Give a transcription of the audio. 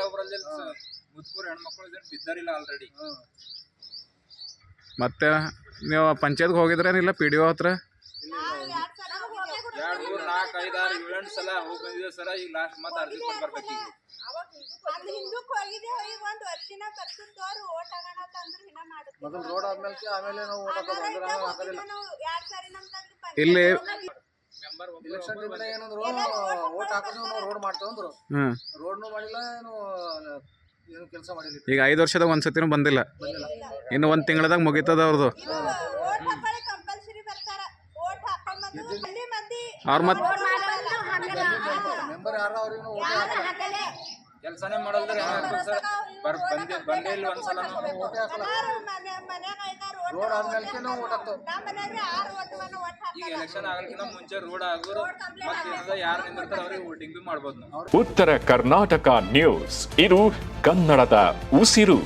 ಒಬ್ರಲ್ಲಿ ಮುದ್ಕೂರ್ ಹೆಣ್ಮಕ್ಳು ಬಿದ್ದಾರಿಲ್ಲ ಆಲ್ರೆಡಿ. ಮತ್ತೆ ನೀವು ಪಂಚಾಯತ್ಗೆ ಹೋಗಿದ್ರೇನಿಲ್ಲ ಪಿ ಡಿ ಒ ಹತ್ರ? 2 3 4 5 6 7 8 ಸಲ ಹೋಗಿ ಬಂದಿದ್ದೇವೆ ಸರ. ಈಗ ಲಾಸ್ಟ್ ಮತ್ತೆ ಅರ್ಜಿ ಕೊಟ್ಟು ಬರ್ಬೇಕು. ಈಗ ಮೊದಲು ರೋಡ್ ಆದ್ಮೇಲೆ ಆಮೇಲೆ ನಾವು ಓಟ್ ಹಾಕೋದು. ಇಲ್ಲಿ ಎಲೆಕ್ಷನ್ ಟೈಮ್ನಾಗ ಏನಂದ್ರು ಓಟ್ ಹಾಕೋದು ನಾವು ರೋಡ್ ಮಾಡ್ತೇವಂದ್ರು. ರೋಡ್ನು ಮಾಡಿಲ್ಲ, ಏನು ಕೆಲಸ ಮಾಡಿಲ್ಲ. ಈಗ 5 ವರ್ಷದಾಗ ಒಂದ್ಸತಿನೂ ಬಂದಿಲ್ಲ. ಇನ್ನು 1 ತಿಂಗಳದಾಗ ಮುಗಿತದ ಅವ್ರದ್ದು. ಅವ್ರ ಮತ್ತೆ ಮೆಂಬರ್ ಯಾರ ಅವ್ರಿಗೆ ಓಟ್ ಕೆಲಸನೇ ಮಾಡಲ್ದ್ರೆ ಬಂದೇ ಇಲ್ಲ ಒಂದ್ಸಲ. ಓಟೇ ಹಾಕಲ್ಲ. ರೋಡ್ ಆದ್ಮೇಲೆ ನಾವು ಓಟ್ ಹಾಕ್ತೇವೆ. ಈಗ ಎಲೆಕ್ಷನ್ ಆಗಲಿಕ್ಕಿಂತ ಮುಂಚೆ ರೋಡ್ ಆಗೋರು ಮತ್ತೆ ಯಾರು ನಿಂದಿರ್ತಾರೆ ಅವ್ರಿಗೆ ವೋಟಿಂಗ್ ಬಿ ಮಾಡ್ಬೋದು ನಾವು. ಉತ್ತರ ಕರ್ನಾಟಕ ನ್ಯೂಸ್, ಇದು ಕನ್ನಡದ ಉಸಿರು.